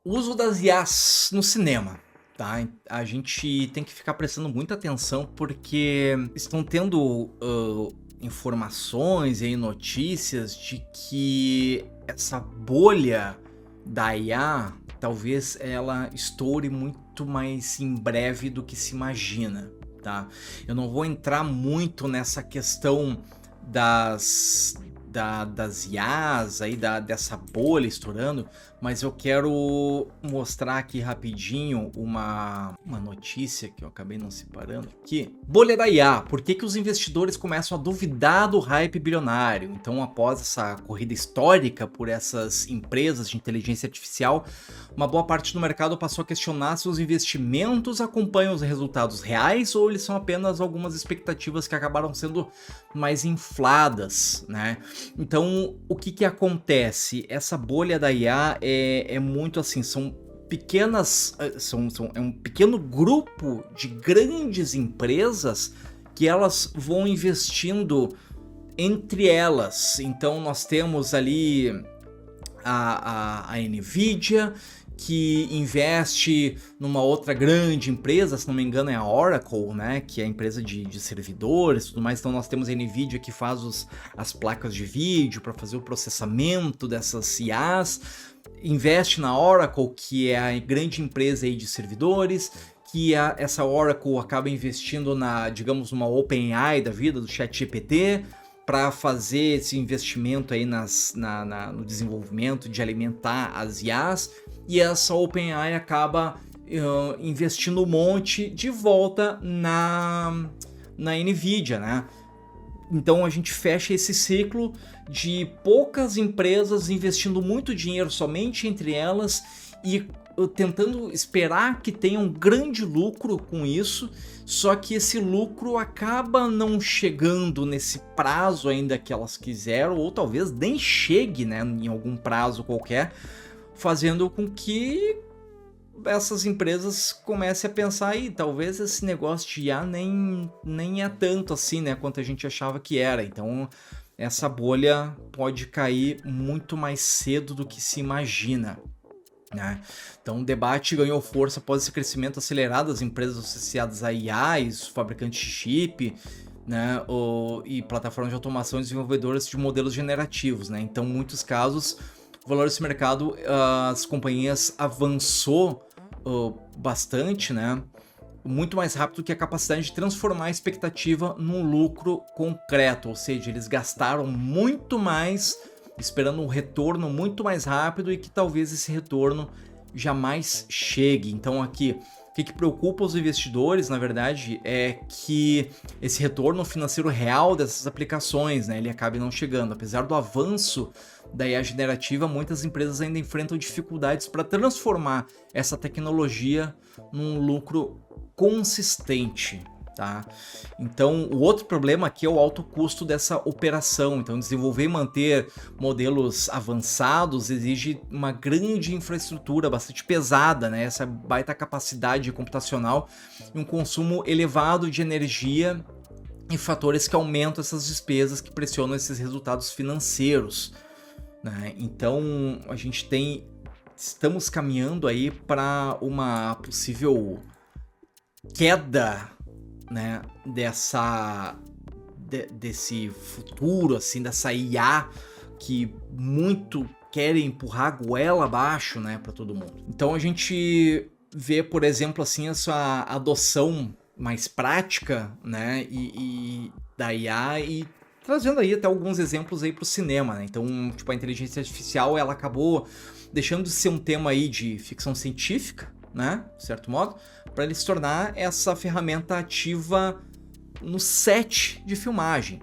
O uso das IAs no cinema, tá? A gente tem que ficar prestando muita atenção porque estão tendo informações e notícias de que essa bolha da IA talvez ela estoure muito mais em breve do que se imagina, tá? Eu não vou entrar muito nessa questão das IAs aí, dessa bolha estourando, mas eu quero mostrar aqui rapidinho uma notícia que eu acabei não separando aqui. Bolha da IA, por que os investidores começam a duvidar do hype bilionário? Então, após essa corrida histórica por essas empresas de inteligência artificial, uma boa parte do mercado passou a questionar se os investimentos acompanham os resultados reais ou eles são apenas algumas expectativas que acabaram sendo mais infladas, né? Então, o que acontece? Essa bolha da IA é muito assim, são pequenas, é um pequeno grupo de grandes empresas que elas vão investindo entre elas. Então, nós temos ali a Nvidia, que investe numa outra grande empresa, se não me engano é a Oracle, né, que é a empresa de servidores e tudo mais. Então nós temos a Nvidia que faz as placas de vídeo para fazer o processamento dessas IAs, investe na Oracle, que é a grande empresa aí de servidores, que essa Oracle acaba investindo digamos, numa OpenAI da vida, do ChatGPT, para fazer esse investimento aí no desenvolvimento de alimentar as IAs, e essa OpenAI acaba investindo um monte de volta na Nvidia, né? Então a gente fecha esse ciclo de poucas empresas investindo muito dinheiro somente entre elas e tentando esperar que tenha um grande lucro com isso, só que esse lucro acaba não chegando nesse prazo ainda que elas quiseram, ou talvez nem chegue, né, em algum prazo qualquer, fazendo com que essas empresas comecem a pensar aí, talvez esse negócio de IA nem é tanto assim, né, quanto a gente achava que era. Então essa bolha pode cair muito mais cedo do que se imagina, né? Então o debate ganhou força após esse crescimento acelerado das empresas associadas a IA e fabricantes de chip, né, e plataformas de automação e desenvolvedoras de modelos generativos, né? Então, em muitos casos, o valor desse mercado, as companhias avançou bastante, né? Muito mais rápido que a capacidade de transformar a expectativa num lucro concreto, ou seja, eles gastaram muito mais esperando um retorno muito mais rápido e que talvez esse retorno jamais chegue. Então aqui, o que preocupa os investidores, na verdade, é que esse retorno financeiro real dessas aplicações, né, ele acabe não chegando. Apesar do avanço da IA generativa, muitas empresas ainda enfrentam dificuldades para transformar essa tecnologia num lucro consistente, tá? Então, o outro problema aqui é o alto custo dessa operação. Então, desenvolver e manter modelos avançados exige uma grande infraestrutura, bastante pesada, né? Essa baita capacidade computacional e um consumo elevado de energia e fatores que aumentam essas despesas que pressionam esses resultados financeiros, né? Então, estamos caminhando aí para uma possível queda, né, desse futuro, assim, dessa IA que muito querem empurrar a goela abaixo, né, para todo mundo. Então a gente vê, por exemplo, assim, essa adoção mais prática, né, e da IA e trazendo aí até alguns exemplos aí para o cinema, né? Então, tipo, a inteligência artificial, ela acabou deixando de ser um tema aí de ficção científica, né, de certo modo, para ele se tornar essa ferramenta ativa no set de filmagem.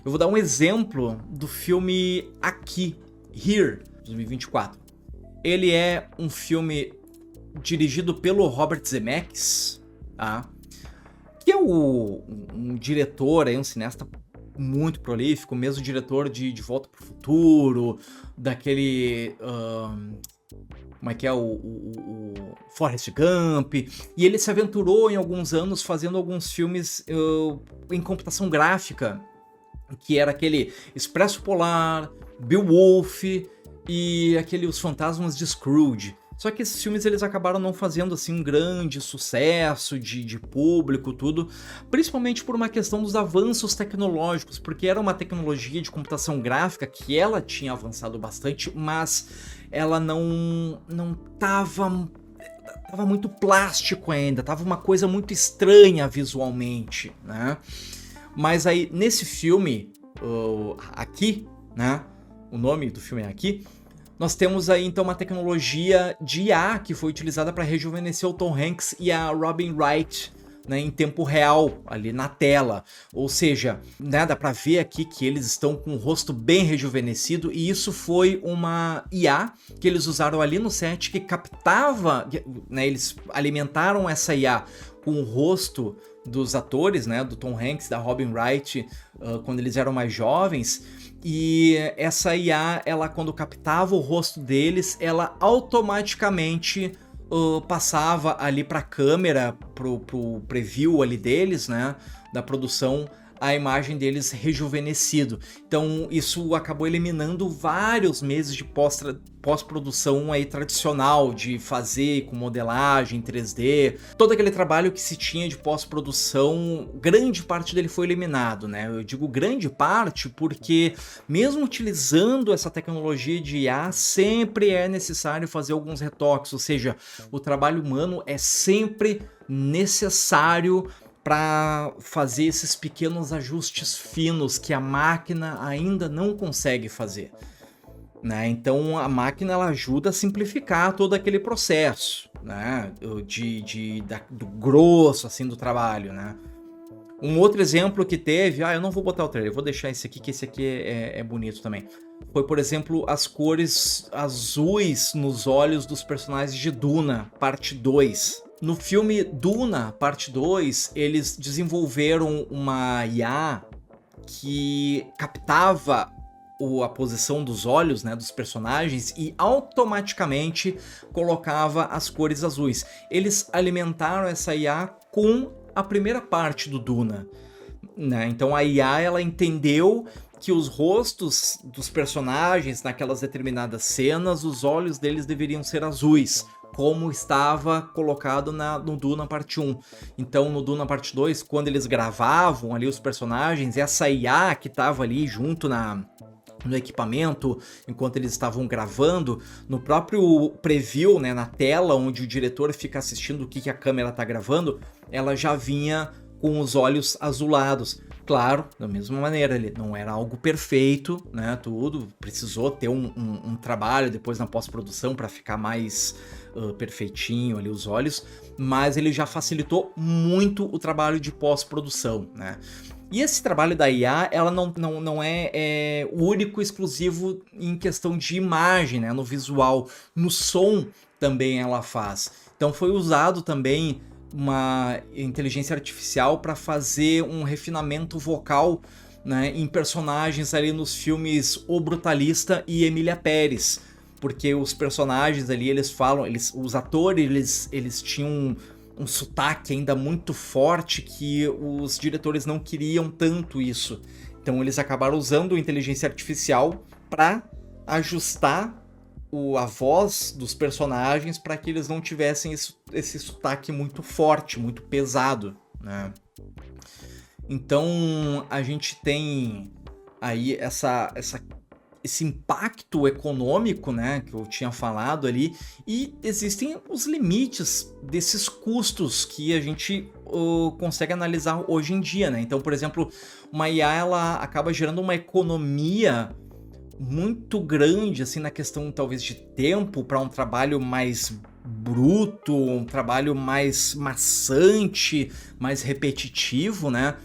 Eu vou dar um exemplo do filme Aqui, Here, 2024. Ele é um filme dirigido pelo Robert Zemeckis, tá? Que é um diretor, um cineasta muito prolífico, mesmo diretor de Volta para o Futuro, daquele... como é que é o Forrest Gump, e ele se aventurou em alguns anos fazendo alguns filmes em computação gráfica, que era aquele Expresso Polar, Beowulf e aquele Os Fantasmas de Scrooge. Só que esses filmes eles acabaram não fazendo assim um grande sucesso de público, tudo, principalmente por uma questão dos avanços tecnológicos, porque era uma tecnologia de computação gráfica que ela tinha avançado bastante, mas ela não tava muito plástico ainda, tava uma coisa muito estranha visualmente, né? Mas aí nesse filme, Aqui, né? O nome do filme é Aqui. Nós temos aí então uma tecnologia de IA que foi utilizada para rejuvenescer o Tom Hanks e a Robin Wright, né, em tempo real ali na tela. Ou seja, né, dá para ver aqui que eles estão com o rosto bem rejuvenescido, e isso foi uma IA que eles usaram ali no set que captava, né, eles alimentaram essa IA com o rosto dos atores, né, do Tom Hanks, da Robin Wright, quando eles eram mais jovens. E essa IA, ela quando captava o rosto deles, ela automaticamente passava ali para a câmera, pro preview ali deles, né, da produção, a imagem deles rejuvenescido. Então isso acabou eliminando vários meses de pós-produção aí tradicional, de fazer com modelagem 3D, todo aquele trabalho que se tinha de pós-produção, grande parte dele foi eliminado, né? Eu digo grande parte porque mesmo utilizando essa tecnologia de IA, sempre é necessário fazer alguns retoques, ou seja, o trabalho humano é sempre necessário para fazer esses pequenos ajustes finos que a máquina ainda não consegue fazer, né? Então a máquina ela ajuda a simplificar todo aquele processo, né? Do grosso assim do trabalho, né? Um outro exemplo que teve, eu não vou botar o trailer, eu vou deixar esse aqui, que esse aqui é bonito também. Foi, por exemplo, as cores azuis nos olhos dos personagens de Duna, parte 2. No filme Duna, parte 2, eles desenvolveram uma IA que captava a posição dos olhos, né, dos personagens e automaticamente colocava as cores azuis. Eles alimentaram essa IA com a primeira parte do Duna, né? Então a IA ela entendeu que os rostos dos personagens naquelas determinadas cenas, os olhos deles deveriam ser azuis, como estava colocado no Duna parte 1. Então no Duna parte 2, quando eles gravavam ali os personagens, essa IA que estava ali junto no equipamento, enquanto eles estavam gravando, no próprio preview, né, na tela onde o diretor fica assistindo o que a câmera está gravando, ela já vinha com os olhos azulados. Claro, da mesma maneira, ele não era algo perfeito, né, tudo, precisou ter um trabalho depois na pós-produção para ficar mais perfeitinho ali os olhos, mas ele já facilitou muito o trabalho de pós-produção, né. E esse trabalho da IA, ela não é único, exclusivo em questão de imagem, né, no visual, no som também ela faz. Então foi usado também uma inteligência artificial para fazer um refinamento vocal, né, em personagens ali nos filmes O Brutalista e Emília Pérez, porque os personagens ali, eles falam, os atores, eles tinham um sotaque ainda muito forte que os diretores não queriam tanto isso. Então eles acabaram usando a inteligência artificial para ajustar a voz dos personagens para que eles não tivessem esse sotaque muito forte, muito pesado, né? Então a gente tem aí esse impacto econômico, né, que eu tinha falado ali, e existem os limites desses custos que a gente consegue analisar hoje em dia, né? Então, por exemplo, uma IA ela acaba gerando uma economia muito grande assim na questão talvez de tempo para um trabalho mais bruto, um trabalho mais maçante, mais repetitivo, né?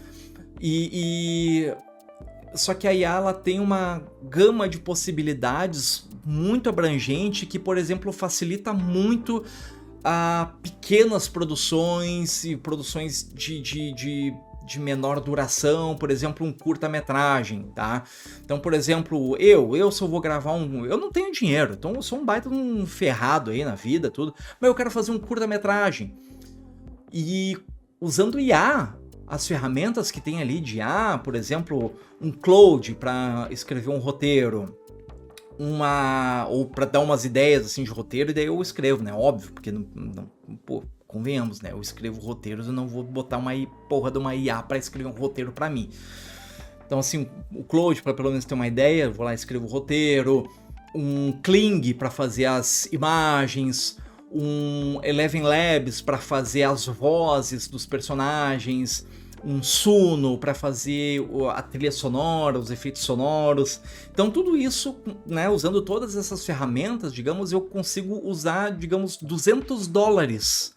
Só que a IA ela tem uma gama de possibilidades muito abrangente que, por exemplo, facilita muito a pequenas produções e produções de menor duração, por exemplo, um curta-metragem, tá? Então, por exemplo, eu só vou gravar eu não tenho dinheiro, então eu sou um baita ferrado aí na vida, tudo, mas eu quero fazer um curta-metragem. E usando IA, as ferramentas que tem ali de IA, por exemplo, um Claude para escrever um roteiro, ou para dar umas ideias assim de roteiro, e daí eu escrevo, né? Óbvio, porque pô, convenhamos, né? Eu escrevo roteiros, eu não vou botar uma porra de uma IA para escrever um roteiro para mim. Então, assim, o Claude, para pelo menos ter uma ideia, eu vou lá e escrevo o roteiro, um Kling para fazer as imagens, um Eleven Labs para fazer as vozes dos personagens, um Suno para fazer a trilha sonora, os efeitos sonoros. Então tudo isso, né, usando todas essas ferramentas, digamos, eu consigo usar, digamos, $200,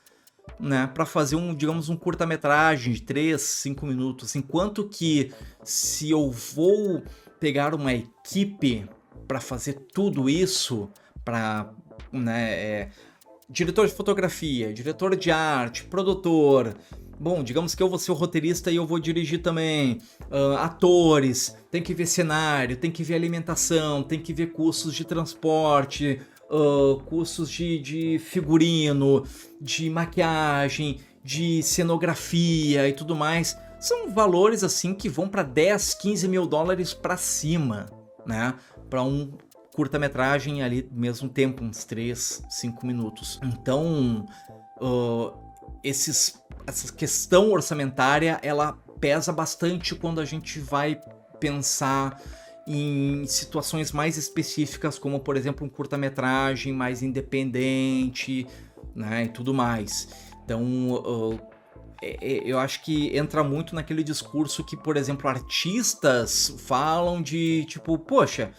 né, para fazer digamos, um curta-metragem de 3, 5 minutos, enquanto que se eu vou pegar uma equipe para fazer tudo isso, para, né, diretor de fotografia, diretor de arte, produtor, bom, digamos que eu vou ser o roteirista e eu vou dirigir também, atores, tem que ver cenário, tem que ver alimentação, tem que ver custos de transporte, custos de figurino, de maquiagem, de cenografia e tudo mais. São valores assim que vão para 10, 15 mil dólares para cima, né? Para um curta-metragem ali, mesmo tempo, uns 3, 5 minutos. Então, essa questão orçamentária, ela pesa bastante quando a gente vai pensar em situações mais específicas, como por exemplo um curta-metragem mais independente, né, e tudo mais. Então, eu acho que entra muito naquele discurso que, por exemplo, artistas falam de tipo, poxa,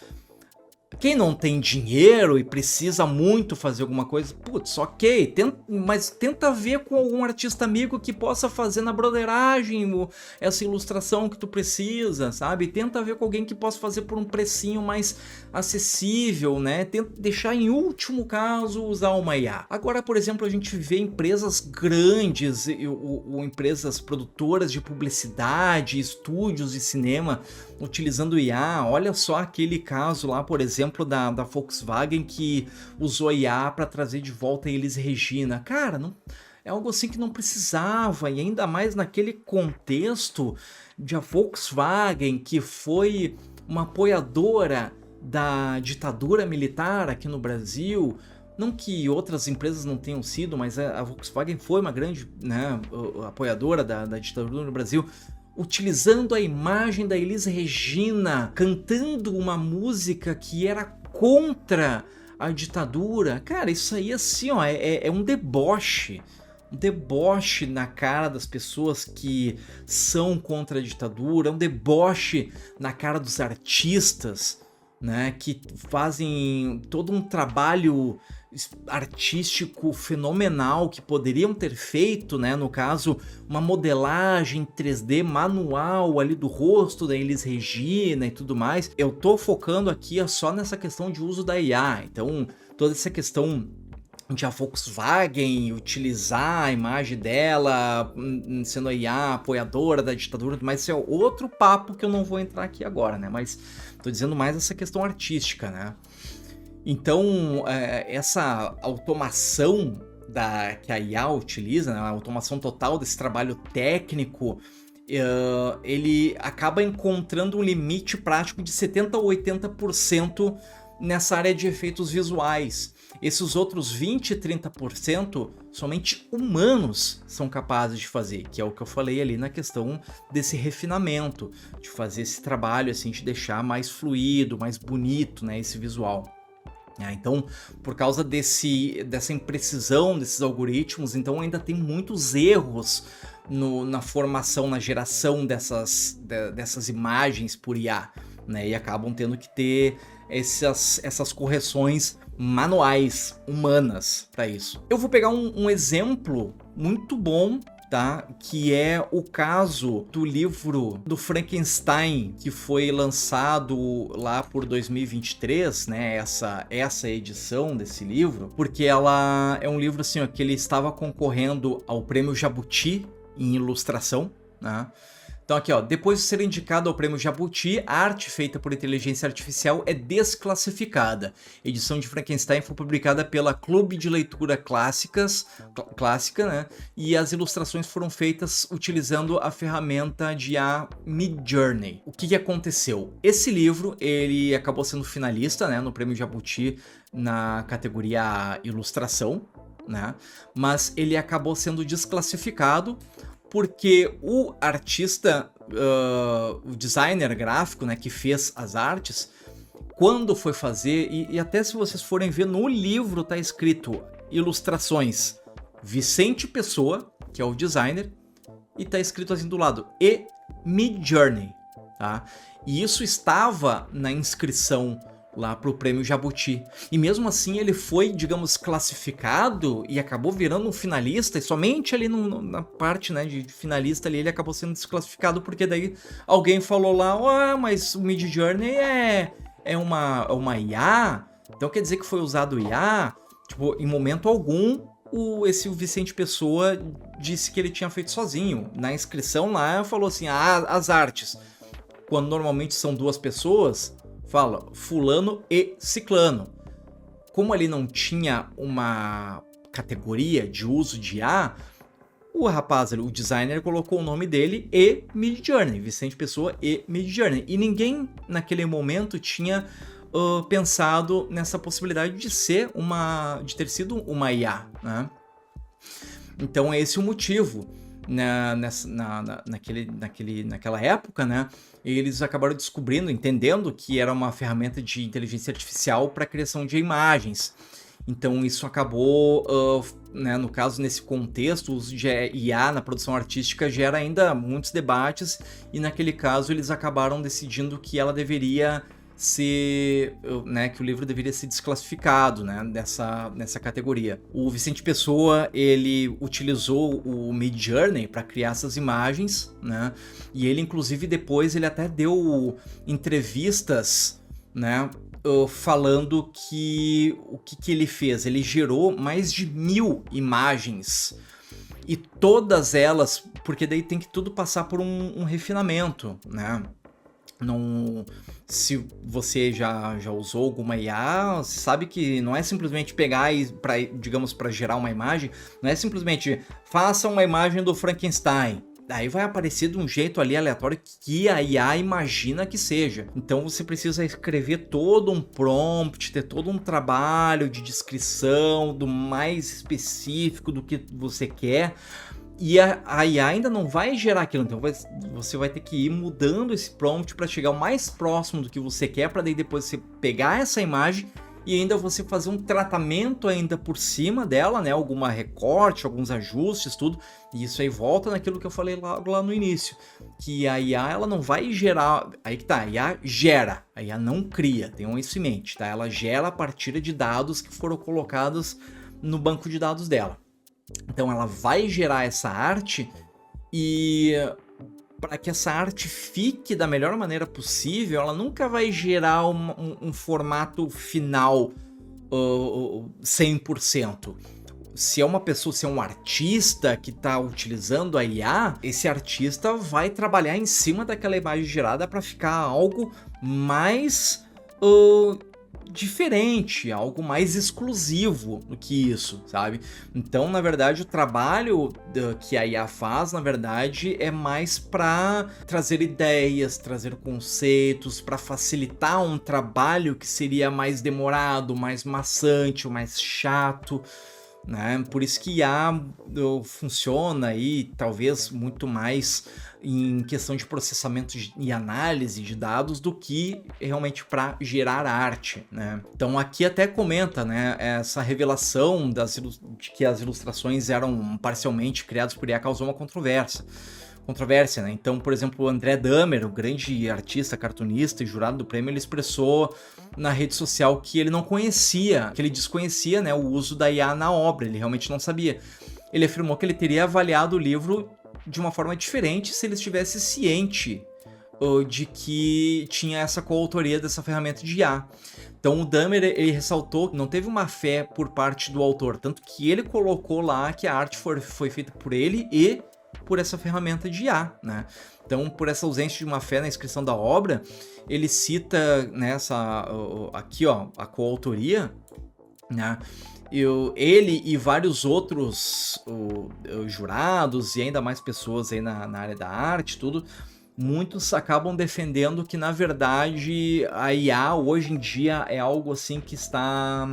quem não tem dinheiro e precisa muito fazer alguma coisa, putz, ok, mas tenta ver com algum artista amigo que possa fazer na broderagem essa ilustração que tu precisa, sabe? Tenta ver com alguém que possa fazer por um precinho mais acessível, né? Tenta deixar, em último caso, usar uma IA. Agora, por exemplo, a gente vê empresas grandes, ou empresas produtoras de publicidade, estúdios de cinema utilizando IA. Olha só aquele caso lá, por exemplo, da Volkswagen, que usou IA para trazer de volta a Elis Regina. Cara, não, é algo assim que não precisava, e ainda mais naquele contexto de a Volkswagen, que foi uma apoiadora da ditadura militar aqui no Brasil. Não que outras empresas não tenham sido, mas a Volkswagen foi uma grande, né, apoiadora da ditadura no Brasil, utilizando a imagem da Elis Regina, cantando uma música que era contra a ditadura. Cara, isso aí assim, ó, é um deboche na cara das pessoas que são contra a ditadura, é um deboche na cara dos artistas, né, que fazem todo um trabalho artístico fenomenal que poderiam ter feito, né, no caso, uma modelagem 3D manual ali do rosto da Elis Regina e tudo mais. Eu tô focando aqui só nessa questão de uso da IA, então toda essa questão de a Volkswagen utilizar a imagem dela, sendo a IA apoiadora da ditadura, mas esse é outro papo que eu não vou entrar aqui agora, né, mas tô dizendo mais essa questão artística, né. Então, essa automação que a IA utiliza, né, a automação total desse trabalho técnico, ele acaba encontrando um limite prático de 70% a 80% nessa área de efeitos visuais. Esses outros 20% e 30% somente humanos são capazes de fazer, que é o que eu falei ali na questão desse refinamento, de fazer esse trabalho assim, de deixar mais fluido, mais bonito, né, esse visual. Então, por causa dessa imprecisão desses algoritmos, então ainda tem muitos erros na formação, na geração dessas imagens por IA, né? E acabam tendo que ter essas correções manuais, humanas, para isso. Eu vou pegar um exemplo muito bom, tá? Que é o caso do livro do Frankenstein, que foi lançado lá por 2023, né? Essa edição desse livro, porque ela é um livro assim, ó, que ele estava concorrendo ao Prêmio Jabuti em ilustração, né? Então aqui, ó, depois de ser indicado ao prêmio Jabuti, a arte feita por inteligência artificial é desclassificada. A edição de Frankenstein foi publicada pela Clube de Leitura Clássica, né? E as ilustrações foram feitas utilizando a ferramenta de IA Midjourney. O que aconteceu? Esse livro, ele acabou sendo finalista, né, no prêmio Jabuti na categoria Ilustração, né? Mas ele acabou sendo desclassificado porque o artista, o designer gráfico, né, que fez as artes, quando foi fazer, e até se vocês forem ver no livro tá escrito ilustrações Vicente Pessoa, que é o designer, e tá escrito assim do lado, e Midjourney, tá? E isso estava na inscrição lá pro prêmio Jabuti. E mesmo assim ele foi, digamos, classificado e acabou virando um finalista, e somente ali na parte, né, de finalista ali ele acabou sendo desclassificado, porque daí alguém falou lá, mas o Midjourney é uma IA, então quer dizer que foi usado IA? Tipo, em momento algum o Vicente Pessoa disse que ele tinha feito sozinho. Na inscrição lá falou assim, as artes, quando normalmente são duas pessoas, fala fulano e ciclano. Como ali não tinha uma categoria de uso de IA, o rapaz, o designer, colocou o nome dele e Midjourney, Vicente Pessoa e Midjourney. E ninguém naquele momento tinha pensado nessa possibilidade de ter sido uma IA, né? Então é esse o motivo. Naquela época, né, eles acabaram entendendo que era uma ferramenta de inteligência artificial para a criação de imagens. Então isso acabou, né, no caso, nesse contexto, o uso de IA na produção artística gera ainda muitos debates, e naquele caso eles acabaram decidindo que ela deveria ser, né, que o livro deveria ser desclassificado, né, nessa categoria. O Vicente Pessoa, ele utilizou o Midjourney para criar essas imagens, né, e ele inclusive depois ele até deu entrevistas, né, falando que o que ele fez, ele gerou mais de 1000 imagens, e todas elas, porque daí tem que tudo passar por um refinamento, né. Não, se você já usou alguma IA, você sabe que não é simplesmente pegar e, para gerar uma imagem, não é simplesmente faça uma imagem do Frankenstein. Daí vai aparecer de um jeito ali aleatório que a IA imagina que seja. Então você precisa escrever todo um prompt, ter todo um trabalho de descrição do mais específico do que você quer. E a IA ainda não vai gerar aquilo, então você vai ter que ir mudando esse prompt para chegar o mais próximo do que você quer, para daí depois você pegar essa imagem e ainda você fazer um tratamento ainda por cima dela, né? Alguma recorte, alguns ajustes, tudo. E isso aí volta naquilo que eu falei lá no início, que a IA ela não vai gerar, aí que tá, a IA gera, a IA não cria, tenham isso em mente, tá? Ela gera a partir de dados que foram colocados no banco de dados dela. Então ela vai gerar essa arte, e para que essa arte fique da melhor maneira possível, ela nunca vai gerar um formato final 100%. Se é uma pessoa, se é um artista que está utilizando a IA, esse artista vai trabalhar em cima daquela imagem gerada para ficar algo mais diferente, algo mais exclusivo do que isso, sabe? Então, na verdade, o trabalho que a IA faz, na verdade, é mais para trazer ideias, trazer conceitos, para facilitar um trabalho que seria mais demorado, mais maçante, mais chato, né? Por isso que IA funciona aí, talvez muito mais em questão de processamento e análise de dados do que realmente para gerar arte, né? Então aqui até comenta, né, essa revelação de que as ilustrações eram parcialmente criadas por IA causou uma controvérsia, né? Então, por exemplo, o André Dahmer, o grande artista, cartunista e jurado do prêmio, ele expressou na rede social que ele não conhecia, que ele desconhecia, né, o uso da IA na obra, ele realmente não sabia. Ele afirmou que ele teria avaliado o livro de uma forma diferente se ele estivesse ciente de que tinha essa coautoria dessa ferramenta de IA. Então o Dahmer, ele ressaltou que não teve uma fé por parte do autor, tanto que ele colocou lá que a arte foi feita por ele e por essa ferramenta de IA, né? Então, por essa ausência de má-fé na inscrição da obra, ele cita nessa aqui, ó, a coautoria, né? Ele e vários outros jurados e ainda mais pessoas aí na área da arte, tudo, muitos acabam defendendo que, na verdade, a IA hoje em dia é algo assim que está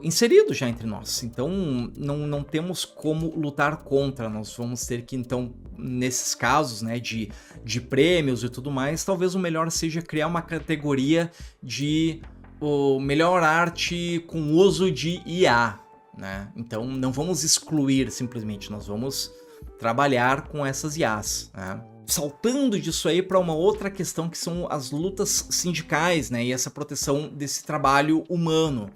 inserido já entre nós. Então, não temos como lutar contra. Nós vamos ter que, então, nesses casos, né, de prêmios e tudo mais, talvez o melhor seja criar uma categoria de melhor arte com uso de IA, né? Então, não vamos excluir simplesmente, nós vamos trabalhar com essas IAs, né? Saltando disso aí para uma outra questão que são as lutas sindicais, né, e essa proteção desse trabalho humano,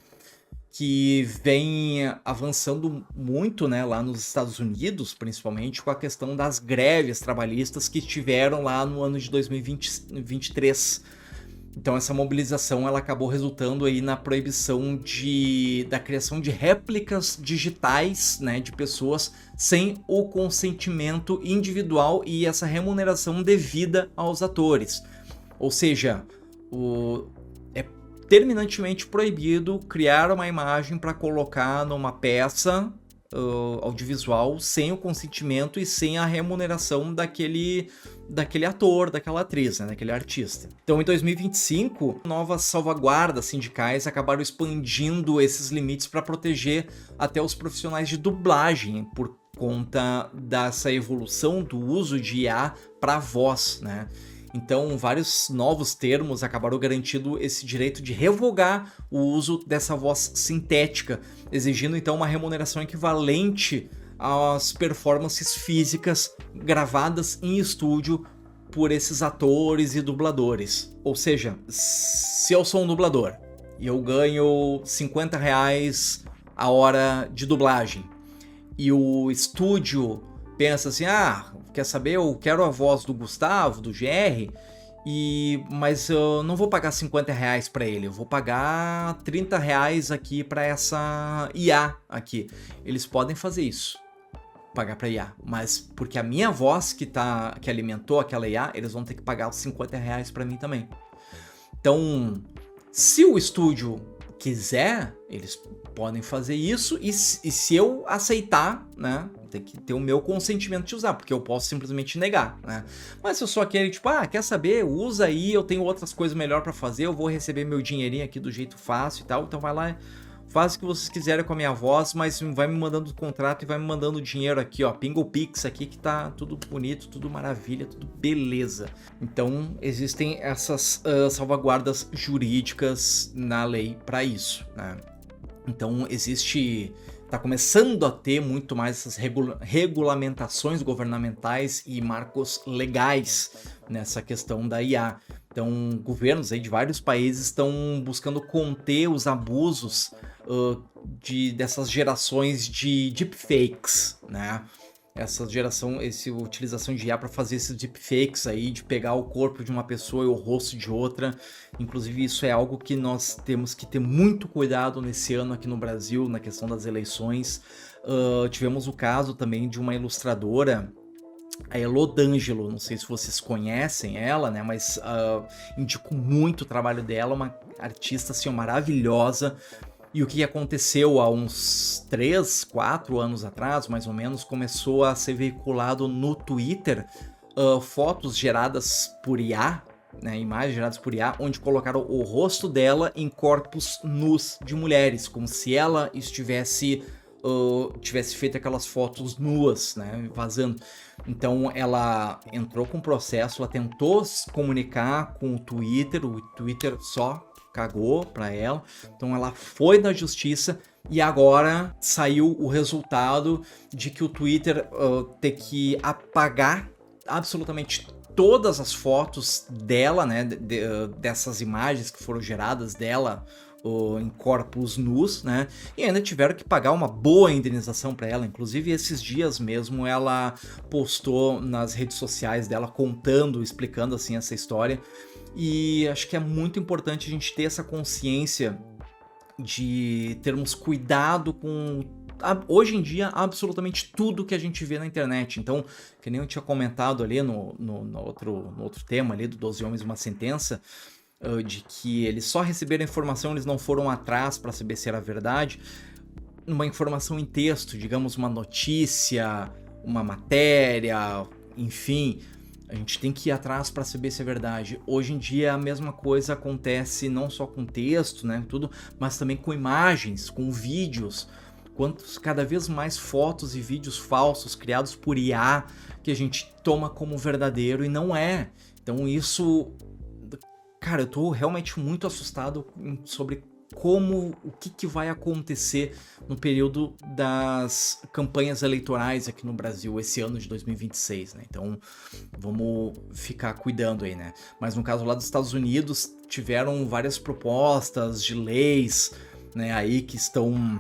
que vem avançando muito, né, lá nos Estados Unidos, principalmente com a questão das greves trabalhistas que tiveram lá no ano de 2023. Então essa mobilização ela acabou resultando aí na proibição da criação de réplicas digitais, né, de pessoas sem o consentimento individual e essa remuneração devida aos atores. Ou seja, é terminantemente proibido criar uma imagem para colocar numa peça audiovisual sem o consentimento e sem a remuneração daquele ator, daquela atriz, né, daquele artista. Então, em 2025, novas salvaguardas sindicais acabaram expandindo esses limites para proteger até os profissionais de dublagem por conta dessa evolução do uso de IA para voz, né? Então, vários novos termos acabaram garantindo esse direito de revogar o uso dessa voz sintética, exigindo então uma remuneração equivalente às performances físicas gravadas em estúdio por esses atores e dubladores. Ou seja, se eu sou um dublador e eu ganho R$50 a hora de dublagem e o estúdio pensa assim, quer saber, eu quero a voz do Gustavo, do GR, mas eu não vou pagar R$50 para ele, eu vou pagar R$30 aqui para essa IA aqui. Eles podem fazer isso, pagar para IA, mas porque a minha voz que alimentou aquela IA, eles vão ter que pagar os R$50 para mim também. Então, se o estúdio quiser, eles podem fazer isso, e se eu aceitar, né, tem que ter o meu consentimento de usar, porque eu posso simplesmente negar, né? Mas se eu sou aquele tipo, quer saber, usa aí, eu tenho outras coisas melhor pra fazer, eu vou receber meu dinheirinho aqui do jeito fácil e tal, então vai lá, faz o que vocês quiserem com a minha voz, mas vai me mandando o contrato e vai me mandando dinheiro aqui, ó, pinga o Pix aqui que tá tudo bonito, tudo maravilha, tudo beleza. Então existem essas salvaguardas jurídicas na lei para isso, né? Então está começando a ter muito mais essas regulamentações governamentais e marcos legais nessa questão da IA. Então, governos aí de vários países estão buscando conter os abusos dessas gerações de deepfakes, né? Essa utilização de IA para fazer esses deepfakes aí, de pegar o corpo de uma pessoa e o rosto de outra. Inclusive, isso é algo que nós temos que ter muito cuidado nesse ano aqui no Brasil, na questão das eleições. Tivemos o caso também de uma ilustradora, a Elo D'Angelo, não sei se vocês conhecem ela, né? Mas indico muito o trabalho dela, uma artista assim, maravilhosa. E o que aconteceu há uns 3, 4 anos atrás, mais ou menos, começou a ser veiculado no Twitter fotos geradas por IA, né, imagens geradas por IA, onde colocaram o rosto dela em corpos nus de mulheres, como se ela tivesse feito aquelas fotos nuas, né, vazando. Então ela entrou com processo, ela tentou se comunicar com o Twitter só cagou pra ela, então ela foi na justiça e agora saiu o resultado de que o Twitter tem que apagar absolutamente todas as fotos dela, né, dessas imagens que foram geradas dela em corpos nus, né, e ainda tiveram que pagar uma boa indenização para ela. Inclusive esses dias mesmo ela postou nas redes sociais dela explicando assim essa história. E acho que é muito importante a gente ter essa consciência de termos cuidado com hoje em dia, absolutamente tudo que a gente vê na internet. Então, que nem eu tinha comentado ali no outro tema ali do 12 Homens e uma Sentença, de que eles só receberam a informação, eles não foram atrás para saber se era verdade. Uma informação em texto, digamos uma notícia, uma matéria, enfim, a gente tem que ir atrás para saber se é verdade. Hoje em dia a mesma coisa acontece não só com texto, né, tudo, mas também com imagens, com vídeos. Cada vez mais fotos e vídeos falsos criados por IA que a gente toma como verdadeiro e não é. Então isso, cara, eu tô realmente muito assustado sobre o que vai acontecer no período das campanhas eleitorais aqui no Brasil esse ano de 2026, né? Então, vamos ficar cuidando aí, né? Mas no caso lá dos Estados Unidos, tiveram várias propostas de leis, né, aí que estão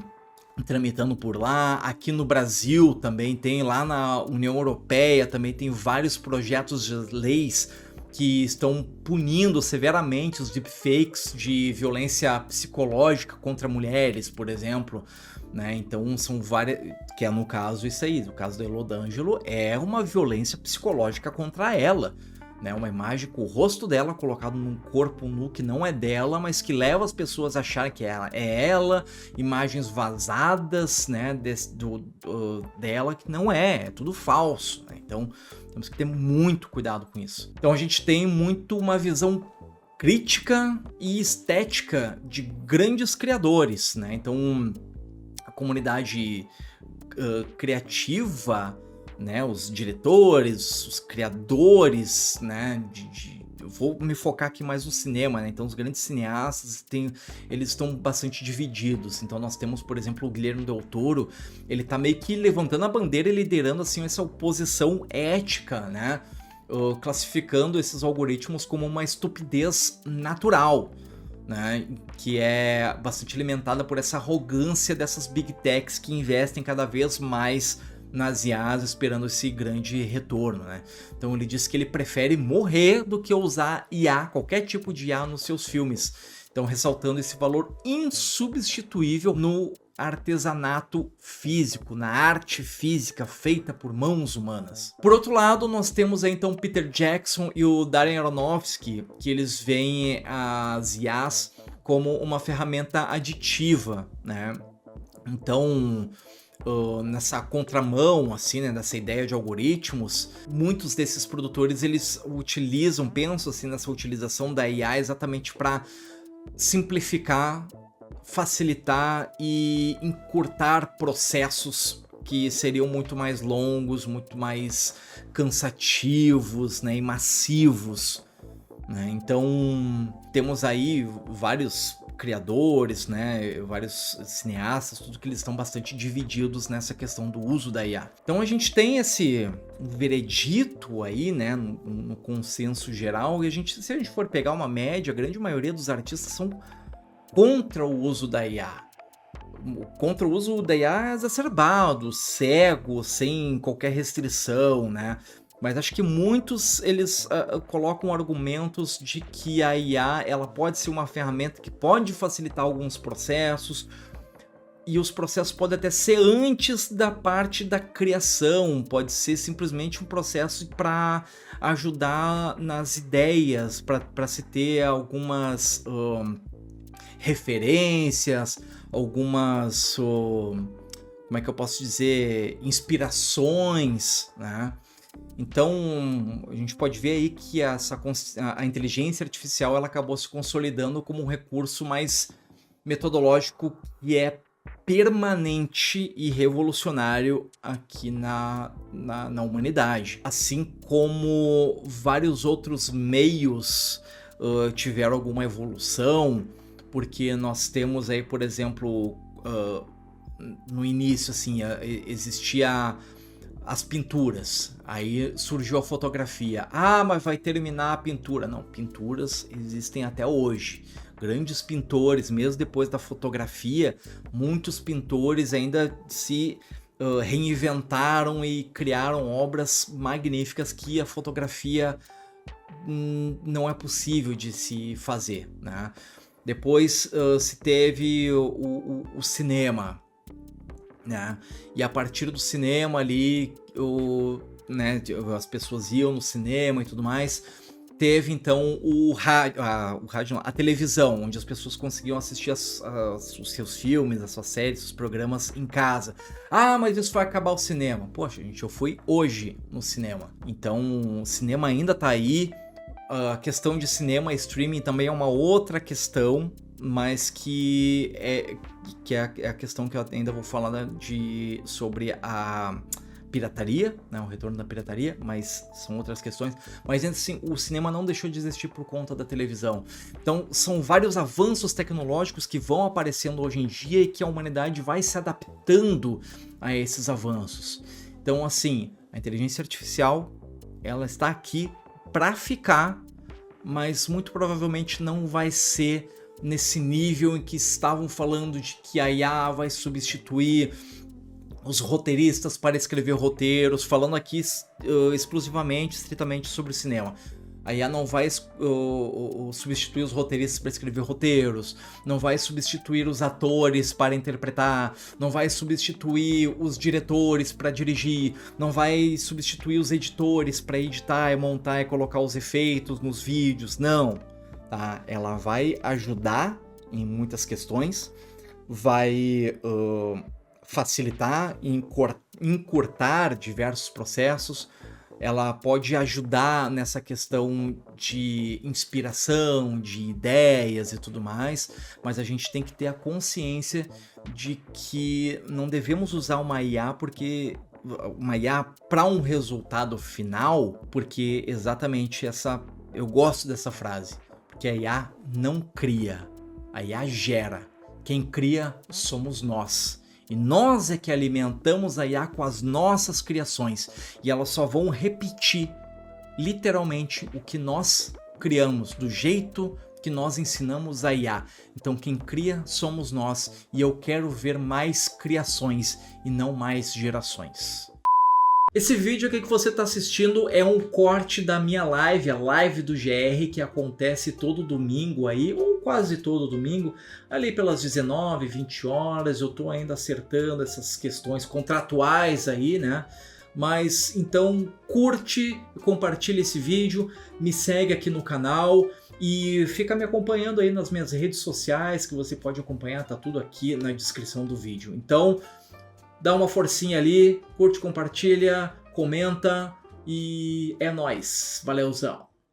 tramitando por lá. Aqui no Brasil também tem, lá na União Europeia também tem vários projetos de leis que estão punindo severamente os deepfakes de violência psicológica contra mulheres, por exemplo, né? Então são várias, que é no caso isso aí, no caso da Elô D'Angelo, é uma violência psicológica contra ela, né? Uma imagem com o rosto dela colocado num corpo nu que não é dela, mas que leva as pessoas a acharem que é ela, imagens vazadas, né, dela que não é tudo falso, né? Então temos que ter muito cuidado com isso. Então a gente tem muito uma visão crítica e estética de grandes criadores, né? Então a comunidade criativa, né, os diretores, os criadores, né, eu vou me focar aqui mais no cinema, né? Então os grandes cineastas eles estão bastante divididos. Então nós temos, por exemplo, o Guilherme Del Toro, ele tá meio que levantando a bandeira e liderando assim essa oposição ética, né? Classificando esses algoritmos como uma estupidez natural, né? Que é bastante alimentada por essa arrogância dessas big techs que investem cada vez mais nas IAs esperando esse grande retorno, né? Então ele diz que ele prefere morrer do que usar IA, qualquer tipo de IA nos seus filmes. Então ressaltando esse valor insubstituível no artesanato físico, na arte física feita por mãos humanas. Por outro lado, nós temos aí então Peter Jackson e o Darren Aronofsky, que eles veem as IAs como uma ferramenta aditiva, né? Então, nessa contramão, assim, né, dessa ideia de algoritmos, muitos desses produtores, eles pensam assim nessa utilização da IA exatamente para simplificar, facilitar e encurtar processos que seriam muito mais longos, muito mais cansativos, né, e massivos, né? Então temos aí vários criadores, né, vários cineastas, tudo que eles estão bastante divididos nessa questão do uso da IA. Então a gente tem esse veredito aí, né, no consenso geral, e se a gente for pegar uma média, a grande maioria dos artistas são contra o uso da IA. Contra o uso da IA exacerbado, cego, sem qualquer restrição, né? Mas acho que muitos eles colocam argumentos de que a IA ela pode ser uma ferramenta que pode facilitar alguns processos, e os processos podem até ser antes da parte da criação, pode ser simplesmente um processo para ajudar nas ideias, para se ter algumas referências, algumas, como é que eu posso dizer, inspirações, né? Então, a gente pode ver aí que a inteligência artificial ela acabou se consolidando como um recurso mais metodológico e é permanente e revolucionário aqui na humanidade. Assim como vários outros meios tiveram alguma evolução, porque nós temos aí, por exemplo, no início, assim, existia as pinturas, aí surgiu a fotografia. Ah, mas vai terminar a pintura. Não, pinturas existem até hoje. Grandes pintores, mesmo depois da fotografia, muitos pintores ainda se reinventaram e criaram obras magníficas que a fotografia não é possível de se fazer, né? Depois se teve o cinema. né? E a partir do cinema ali, né, as pessoas iam no cinema e tudo mais. Teve então o rádio, a televisão, onde as pessoas conseguiam assistir os seus filmes, as suas séries, os programas em casa. Ah, mas isso vai acabar o cinema. Poxa, gente, eu fui hoje no cinema. Então, o cinema ainda tá aí. A questão de cinema e streaming também é uma outra questão, mas que é a questão que eu ainda vou falar, né, sobre a pirataria, né, o retorno da pirataria, mas são outras questões. Mas assim, o cinema não deixou de existir por conta da televisão. Então, são vários avanços tecnológicos que vão aparecendo hoje em dia e que a humanidade vai se adaptando a esses avanços. Então, assim, a inteligência artificial, ela está aqui para ficar, mas muito provavelmente não vai ser nesse nível em que estavam falando de que a IA vai substituir os roteiristas para escrever roteiros, falando aqui exclusivamente, estritamente sobre cinema. A IA não vai substituir os roteiristas para escrever roteiros, não vai substituir os atores para interpretar, não vai substituir os diretores para dirigir, não vai substituir os editores para editar e montar e colocar os efeitos nos vídeos, não. Tá? Ela vai ajudar em muitas questões, vai facilitar e encurtar diversos processos. Ela pode ajudar nessa questão de inspiração, de ideias e tudo mais, mas a gente tem que ter a consciência de que não devemos usar uma IA para um resultado final, porque exatamente eu gosto dessa frase, porque a IA não cria, a IA gera. Quem cria somos nós. E nós é que alimentamos a IA com as nossas criações. E elas só vão repetir, literalmente, o que nós criamos, do jeito que nós ensinamos a IA. Então quem cria somos nós. E eu quero ver mais criações e não mais gerações. Esse vídeo aqui que você está assistindo é um corte da minha live, a live do GR, que acontece todo domingo aí, ou quase todo domingo, ali pelas 19, 20 horas. Eu estou ainda acertando essas questões contratuais aí, né? Mas então curte, compartilha esse vídeo, me segue aqui no canal e fica me acompanhando aí nas minhas redes sociais, que você pode acompanhar, tá tudo aqui na descrição do vídeo. Então, dá uma forcinha ali, curte, compartilha, comenta e é nóis. Valeuzão!